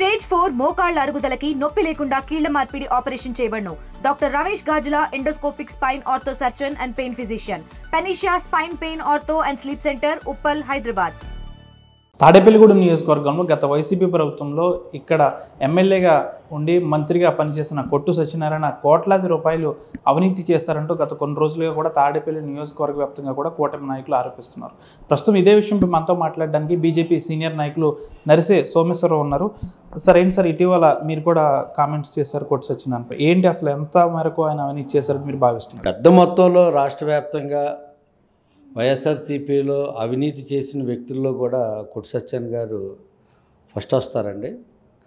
Stage 4 మోకాళ్ల అరుగుదలకి నొప్పి లేకుండా కీళ్ల మార్పిడి ఆపరేషన్ చేయబడును. Doctor Ramesh Gajula, endoscopic spine ortho surgeon and pain physician, panacea spine pain ortho and sleep center, Uppal, Hyderabad. Tadepalligudem నియోజకవర్గంలో గత వైసీపీ ప్రభుత్వంలో ఇక్కడ ఎమ్మెల్యేగా ఉండి మంత్రిగా పనిచేసిన కొట్టు సత్యనారాయణ కోట్లాది రూపాయలు అవినీతి చేస్తారంటూ గత కొన్ని రోజులుగా కూడా తాడేపల్లి నియోజకవర్గ వ్యాప్తంగా కూడా కూటమి నాయకులు ఆరోపిస్తున్నారు. ప్రస్తుతం ఇదే విషయంపై మనతో మాట్లాడడానికి బీజేపీ సీనియర్ నాయకులు నరిసే సోమేశ్వరరావు ఉన్నారు. సార్, ఏంటి సార్ ఇటీవల మీరు కూడా కామెంట్స్ చేశారు కొట్టు సత్యనారాయణపై, ఏంటి అసలు ఎంత మేరకు ఆయన అవినీతి చేశారని మీరు భావిస్తున్నారు? పెద్ద మొత్తంలో రాష్ట్ర వ్యాప్తంగా వైఎస్ఆర్సీపీలో అవినీతి చేసిన వ్యక్తుల్లో కూడా కొట్టు సత్యనారాయణ గారు ఫస్ట్ వస్తారండి.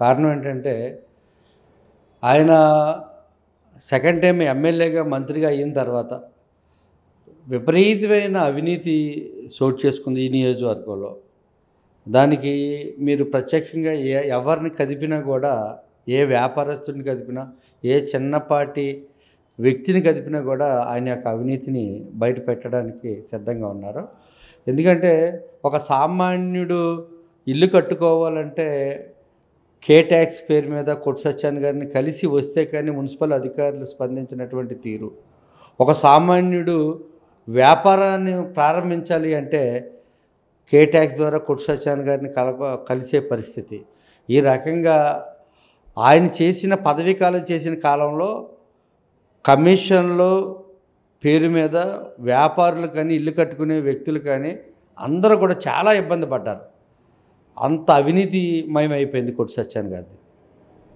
కారణం ఏంటంటే ఆయన సెకండ్ టైం ఎమ్మెల్యేగా మంత్రిగా అయిన తర్వాత విపరీతమైన అవినీతి చోటు చేసుకుంది ఈ నియోజకవర్గంలో. దానికి మీరు ప్రత్యక్షంగా ఎవరిని కదిపినా కూడా, ఏ వ్యాపారస్తుడిని కదిపినా, ఏ చిన్నపాటి వ్యక్తిని కదిపినా కూడా ఆయన యొక్క అవినీతిని బయట పెట్టడానికి సిద్ధంగా ఉన్నారు. ఎందుకంటే ఒక సామాన్యుడు ఇల్లు కట్టుకోవాలంటే కే ట్యాక్స్ పేరు మీద కొట్టు సత్యనారాయణ గారిని కలిసి వస్తే కానీ మున్సిపల్ అధికారులు స్పందించినటువంటి తీరు, ఒక సామాన్యుడు వ్యాపారాన్ని ప్రారంభించాలి అంటే కే ట్యాక్స్ ద్వారా కొట్టు సత్యనారాయణ గారిని కలిసే పరిస్థితి. ఈ రకంగా ఆయన చేసిన పదవీ కాలం చేసిన కాలంలో కమిషన్లో పేరు మీద వ్యాపారులు కానీ, ఇల్లు కట్టుకునే వ్యక్తులు కానీ అందరూ కూడా చాలా ఇబ్బంది పడ్డారు. అంత అవినీతిమయమైపోయింది కొట్టు సత్యనారాయణ గారిది.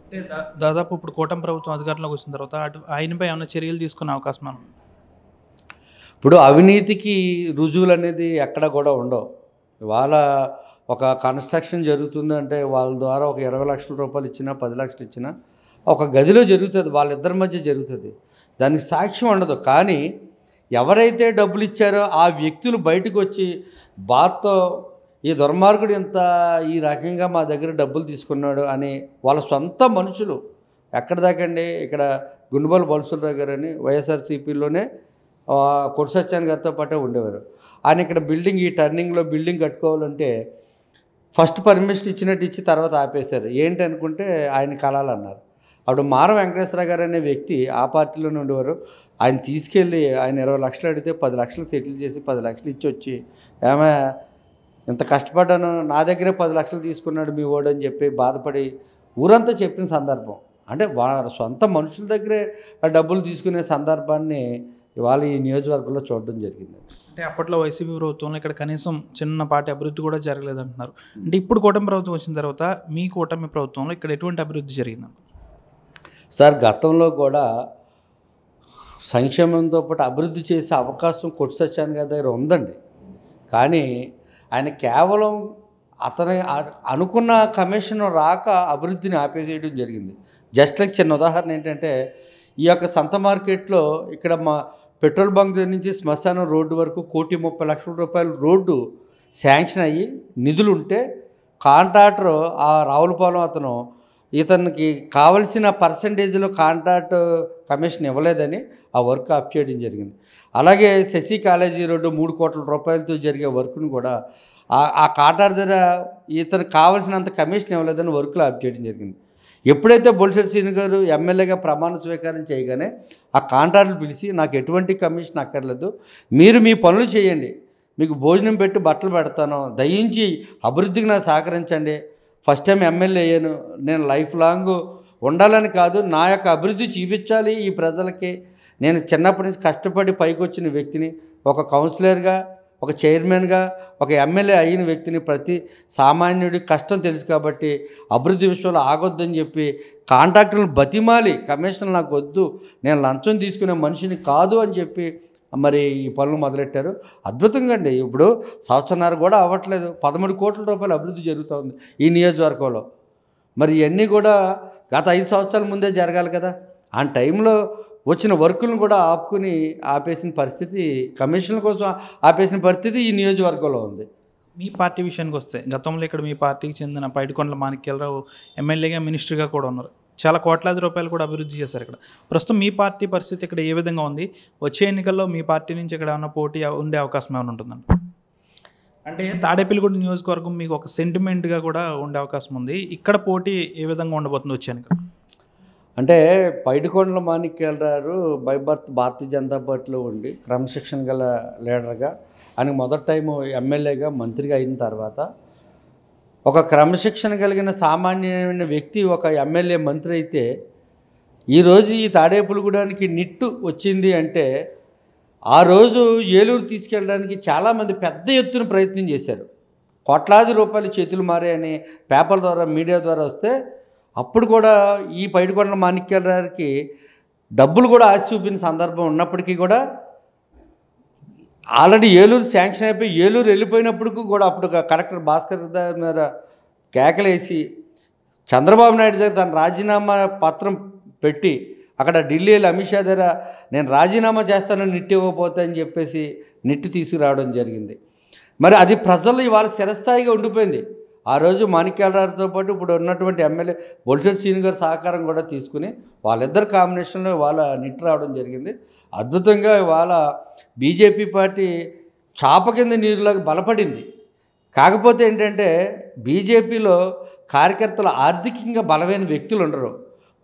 అంటే దాదాపు ఇప్పుడు కూటమి ప్రభుత్వం అధికారంలోకి వచ్చిన తర్వాత ఆయనపై ఏమైనా చర్యలు తీసుకునే అవకాశం? ఇప్పుడు అవినీతికి రుజువులు అనేది ఎక్కడ కూడా ఉండవు. ఇవాళ ఒక కన్స్ట్రక్షన్ జరుగుతుందంటే వాళ్ళ ద్వారా ఒక 20 లక్షల రూపాయలు ఇచ్చినా, 10 లక్షలు ఇచ్చినా ఒక గదిలో జరుగుతుంది, వాళ్ళిద్దరి మధ్య జరుగుతుంది, దానికి సాక్ష్యం ఉండదు. కానీ ఎవరైతే డబ్బులు ఇచ్చారో ఆ వ్యక్తులు బయటకు వచ్చి బాధతో ఈ దుర్మార్గుడు ఇంత ఈ రకంగా మా దగ్గర డబ్బులు తీసుకున్నాడు అని వాళ్ళ సొంత మనుషులు, ఎక్కడ దాకండి, ఇక్కడ గుండుబల్ బల్సులరావు గారు అని వైఎస్ఆర్సీపీలోనే కొట్టు సత్యనారాయణ గారితో పాటే ఉండేవారు. ఆయన ఇక్కడ బిల్డింగ్, ఈ టర్నింగ్లో బిల్డింగ్ కట్టుకోవాలంటే ఫస్ట్ పర్మిషన్ ఇచ్చినట్టు ఇచ్చి తర్వాత ఆపేశారు. ఏంటి అనుకుంటే ఆయన కలాలన్నారు. అప్పుడు మారం వెంకటేశ్వరరావు గారు అనే వ్యక్తి ఆ పార్టీలోనే ఉండేవారు. ఆయన తీసుకెళ్ళి ఆయన 20 లక్షలు అడిగితే 10 లక్షలు సెటిల్ చేసి 10 లక్షలు ఇచ్చి వచ్చి, ఏమే ఇంత కష్టపడ్డాను, నా దగ్గరే 10 లక్షలు తీసుకున్నాడు మీ ఓడు అని చెప్పి బాధపడి ఊరంతా చెప్పిన సందర్భం. అంటే వాళ్ళ సొంత మనుషుల దగ్గరే డబ్బులు తీసుకునే సందర్భాన్ని ఇవాళ ఈ నియోజకవర్గంలో చూడడం జరిగింది. అంటే అప్పట్లో వైసీపీ ప్రభుత్వంలో ఇక్కడ కనీసం చిన్నపాటి అభివృద్ధి కూడా జరగలేదంటున్నారు. అంటే ఇప్పుడు కూటమి ప్రభుత్వం వచ్చిన తర్వాత మీ కూటమి ప్రభుత్వంలో ఇక్కడ ఎటువంటి అభివృద్ధి జరిగింది సార్? గతంలో కూడా సంక్షేమంతో పాటు అభివృద్ధి చేసే అవకాశం కొట్టు సత్యనారాయణ గారి దగ్గర ఉందండి. కానీ ఆయన కేవలం అతని అనుకున్న కమిషన్ రాక అభివృద్ధిని ఆపేసేయడం జరిగింది. జస్ట్ లైక్ చిన్న ఉదాహరణ ఏంటంటే, ఈ యొక్క సంత మార్కెట్లో ఇక్కడ మా పెట్రోల్ బంక్ దగ్గర నుంచి శ్మశానం రోడ్డు వరకు 1,30,00,000 రోడ్డు శాంక్షన్ అయ్యి నిధులు ఉంటే కాంట్రాక్టర్ ఆ రావులపాలెం అతను ఇతనికి కావలసిన పర్సంటేజ్లో కాంట్రాక్ట్ కమిషన్ ఇవ్వలేదని ఆ వర్క్ ఆఫ్ చేయడం జరిగింది. అలాగే శశి కాలేజీ రోడ్డు 3 కోట్ల రూపాయలతో జరిగే వర్క్ను కూడా ఆ కాంట్రాక్ట్ దగ్గర ఇతనికి కావాల్సినంత కమిషన్ ఇవ్వలేదని వర్క్లు ఆఫ్ చేయడం జరిగింది. ఎప్పుడైతే బొలిశెట్టి శ్రీను గారు ఎమ్మెల్యేగా ప్రమాణ స్వీకారం చేయగానే ఆ కాంట్రాక్టులు పిలిచి, నాకు ఎటువంటి కమిషన్ అక్కర్లేదు, మీరు మీ పనులు చేయండి, మీకు భోజనం పెట్టి బట్టలు పెడతాను, దయించి అభివృద్ధికి నాకు సహకరించండి, ఫస్ట్ టైం ఎమ్మెల్యే అయ్యాను, నేను లైఫ్ లాంగ్ ఉండాలని కాదు, నా యొక్క అభివృద్ధి చూపించాలి ఈ ప్రజలకి, నేను చిన్నప్పటి నుంచి కష్టపడి పైకి వచ్చిన వ్యక్తిని, ఒక కౌన్సిలర్గా, ఒక చైర్మన్గా, ఒక ఎమ్మెల్యే అయిన వ్యక్తిని, ప్రతి సామాన్యుడి కష్టం తెలుసు కాబట్టి అభివృద్ధి విషయంలో ఆగొద్దని చెప్పి కాంట్రాక్టర్లను బతిమాలి, కమిషన్లు నాకు వద్దు, నేను లంచం తీసుకునే మనిషిని కాదు అని చెప్పి మరి ఈ పనులు మొదలెట్టారు. అద్భుతంగా అండి. ఇప్పుడు సంవత్సరాలు కూడా అవ్వట్లేదు, 13 కోట్ల రూపాయలు అభివృద్ధి జరుగుతుంది ఈ నియోజకవర్గంలో. మరి ఇవన్నీ కూడా గత 5 సంవత్సరాల ముందే జరగాలి కదా. ఆ టైంలో వచ్చిన వర్కులను కూడా ఆపేసిన పరిస్థితి, కమిషన్ల కోసం ఆపేసిన పరిస్థితి ఈ నియోజకవర్గంలో ఉంది. మీ పార్టీ విషయానికి వస్తే, గతంలో ఇక్కడ మీ పార్టీకి చెందిన పైడికొండల మాణిక్యాలరావు ఎమ్మెల్యేగా, మినిస్టర్గా కూడా ఉన్నారు. చాలా కోట్లాది రూపాయలు కూడా అభివృద్ధి చేశారు ఇక్కడ. ప్రస్తుతం మీ పార్టీ పరిస్థితి ఇక్కడ ఏ విధంగా ఉంది? వచ్చే ఎన్నికల్లో మీ పార్టీ నుంచి ఇక్కడ ఏమైనా పోటీ ఉండే అవకాశం ఏమైనా ఉంటుందండి? అంటే తాడేపల్లిగూడెం నియోజకవర్గం మీకు ఒక సెంటిమెంట్గా కూడా ఉండే అవకాశం ఉంది. ఇక్కడ పోటీ ఏ విధంగా ఉండబోతుంది వచ్చాను? అంటే పైడికొండల మాణిక్యాలరావు బై బర్త్ భారతీయ జనతా పార్టీలో ఉండి క్రమశిక్షణ గల లీడర్గా, ఆయన మొదటి టైము ఎమ్మెల్యేగా మంత్రిగా అయిన తర్వాత ఒక క్రమశిక్షణ కలిగిన సామాన్యమైన వ్యక్తి ఒక ఎమ్మెల్యే మంత్రి అయితే, ఈరోజు ఈ తాడేపల్లిగూడానికి నిట్టు వచ్చింది అంటే ఆ రోజు ఏలూరు తీసుకెళ్ళడానికి చాలామంది పెద్ద ఎత్తున ప్రయత్నం చేశారు. కోట్లాది రూపాయలు చేతులు మారాయని పేపర్ ద్వారా మీడియా ద్వారా వస్తే అప్పుడు కూడా ఈ పైడికొండల మాణిక్యాలరావుకి డబ్బులు కూడా ఆశ చూపిన సందర్భం ఉన్నప్పటికీ కూడా ఆల్రెడీ ఏలూరు శాంక్షన్ అయిపోయి ఏలూరు వెళ్ళిపోయినప్పటికీ కూడా అప్పుడు కలెక్టర్ భాస్కర్ గారి మీద కేకలేసి చంద్రబాబు నాయుడు దగ్గర తన రాజీనామా పత్రం పెట్టి అక్కడ ఢిల్లీలో అమిత్ షా దగ్గర నేను రాజీనామా చేస్తానని నిట్టి ఇవ్వకపోతే అని చెప్పేసి నిట్టి తీసుకురావడం జరిగింది. మరి అది ప్రజలు ఇవాళ స్థిరస్థాయిగా ఉండిపోయింది. ఆ రోజు మాణిక్యాలరావుతో పాటు ఇప్పుడు ఉన్నటువంటి ఎమ్మెల్యే బొలిశెట్టి శ్రీను గారి సహకారం కూడా తీసుకుని వాళ్ళిద్దరు కాంబినేషన్లో వాళ్ళ నిట్టి రావడం జరిగింది. అద్భుతంగా వాళ్ళ బీజేపీ పార్టీ చాప కింద నీరులాగా బలపడింది. కాకపోతే ఏంటంటే బీజేపీలో కార్యకర్తలు ఆర్థికంగా బలమైన వ్యక్తులు ఉండరు.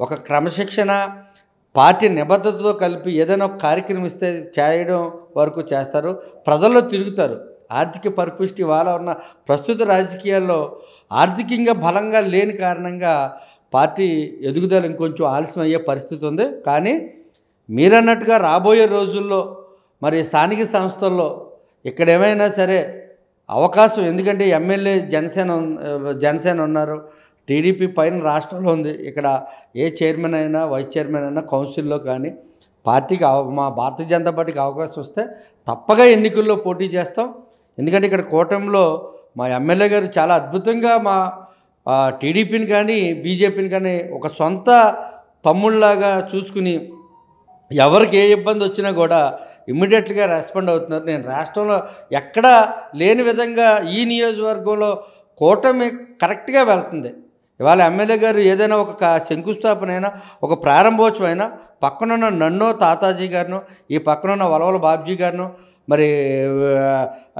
ఒక క్రమశిక్షణ పార్టీ నిబద్ధతతో కలిపి ఏదైనా ఒక కార్యక్రమం ఇస్తే చేయడం వరకు చేస్తారు, ప్రజల్లో తిరుగుతారు. ఆర్థిక పరిపుష్టి వాళ్ళ ఉన్న ప్రస్తుత రాజకీయాల్లో ఆర్థికంగా బలంగా లేని కారణంగా పార్టీ ఎదుగుదల ఇంకొంచెం ఆలస్యం అయ్యే పరిస్థితి ఉంది. కానీ మీరన్నట్టుగా రాబోయే రోజుల్లో మరి స్థానిక సంస్థల్లో ఇక్కడ ఏమైనా సరే అవకాశం, ఎందుకంటే ఎమ్మెల్యే జనసేన ఉన్నారు, టీడీపీ పైన రాష్ట్రంలో ఉంది. ఇక్కడ ఏ చైర్మన్ అయినా వైస్ చైర్మన్ అయినా కౌన్సిల్లో కానీ పార్టీకి మా భారతీయ జనతా పార్టీకి అవకాశం వస్తే తప్పగా ఎన్నికల్లో పోటీ చేస్తాం. ఎందుకంటే ఇక్కడ కూటమిలో మా ఎమ్మెల్యే గారు చాలా అద్భుతంగా మా టీడీపీని కానీ బీజేపీని కానీ ఒక సొంత తమ్ముళ్ళలాగా చూసుకుని ఎవరికి ఏ ఇబ్బంది వచ్చినా కూడా ఇమ్మీడియట్గా రెస్పాండ్ అవుతున్నారు. నేను రాష్ట్రంలో ఎక్కడా లేని విధంగా ఈ నియోజకవర్గంలో కూటమి కరెక్ట్గా వెళ్తుంది. ఇవాళ ఎమ్మెల్యే గారు ఏదైనా ఒక శంకుస్థాపన అయినా ఒక ప్రారంభోత్సవం అయినా పక్కనున్న నన్నో తాతాజీ గారినో, ఈ పక్కనున్న వలవల బాబ్జీ గారినో, మరి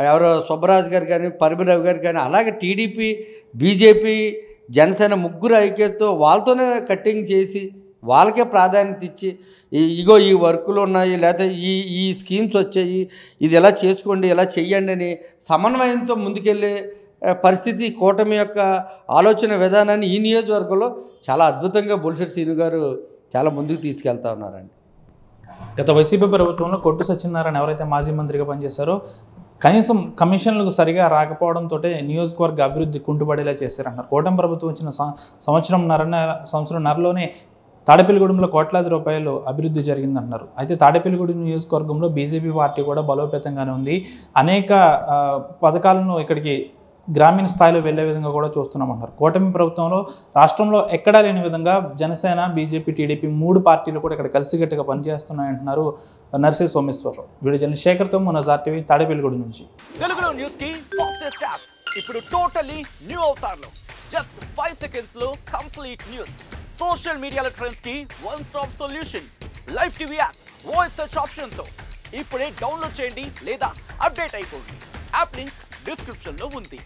ఎవరో సుబ్బరాజు గారు కానీ పరిమిరావు గారు కానీ, అలాగే టీడీపీ బీజేపీ జనసేన ముగ్గురు ఐక్యతతో వాళ్ళతోనే కట్టింగ్ చేసి వాళ్ళకే ప్రాధాన్యత ఇచ్చి ఇగో ఈ వర్కులు ఉన్నాయి, లేకపోతే ఈ స్కీమ్స్ వచ్చాయి, ఇది ఎలా చేసుకోండి, ఎలా చెయ్యండి అని సమన్వయంతో ముందుకెళ్ళే పరిస్థితి కూటమి యొక్క ఆలోచన విధానాన్ని ఈ నియోజకవర్గంలో చాలా అద్భుతంగా బొలిశెట్టి శ్రీను గారు చాలా ముందుకు తీసుకెళ్తా ఉన్నారండి. గత వైసీపీ ప్రభుత్వంలో కొట్టు సత్యనారాయణ ఎవరైతే మాజీ మంత్రిగా పనిచేశారో కనీసం కమిషన్లకు సరిగా రాకపోవడంతో నియోజకవర్గ అభివృద్ధి కుంటుపడేలా చేశారన్నారు. కూటమి ప్రభుత్వం వచ్చిన సంవత్సరంన్నరలోనే తాడేపల్లిగూడెంలో కోట్లాది రూపాయలు అభివృద్ధి జరిగిందంటున్నారు. అయితే తాడేపల్లిగూడెం నియోజకవర్గంలో బీజేపీ పార్టీ కూడా బలోపేతంగానే ఉంది. అనేక పథకాలను ఇక్కడికి గ్రామీణ స్థాయిలో వెళ్లే విధంగా కూడా చూస్తున్నామన్నారు. కూటమి ప్రభుత్వంలో రాష్ట్రంలో ఎక్కడా లేని విధంగా జనసేన, బీజేపీ, టీడీపీ 3 పార్టీలు కూడా ఇక్కడ కలిసికట్టుగా పనిచేస్తున్నాయంటున్నారు నర్సీ సోమేశ్వరరావు. వీడియో జర్నలిస్ట్ శేఖర్తో మనోజ్ RTV తాడేపల్లిగూడెం నుంచి. తెలుగులో న్యూస్ కి ఫాస్టెస్ట్ యాప్ ఇప్పుడు టోటల్లీ న్యూ అవతార్లో జస్ట్ 5 సెకండ్స్ లో కంప్లీట్ న్యూస్. సోషల్ మీడియాలో ట్రెండ్స్ కి one stop solution. Live TV app voice search option తో ఇప్పుడే డౌన్లోడ్ చేయండి లేదా అప్డేట్ అయిపోండి. యాప్ లింక్ డిస్క్రిప్షన్ లో ఉంది.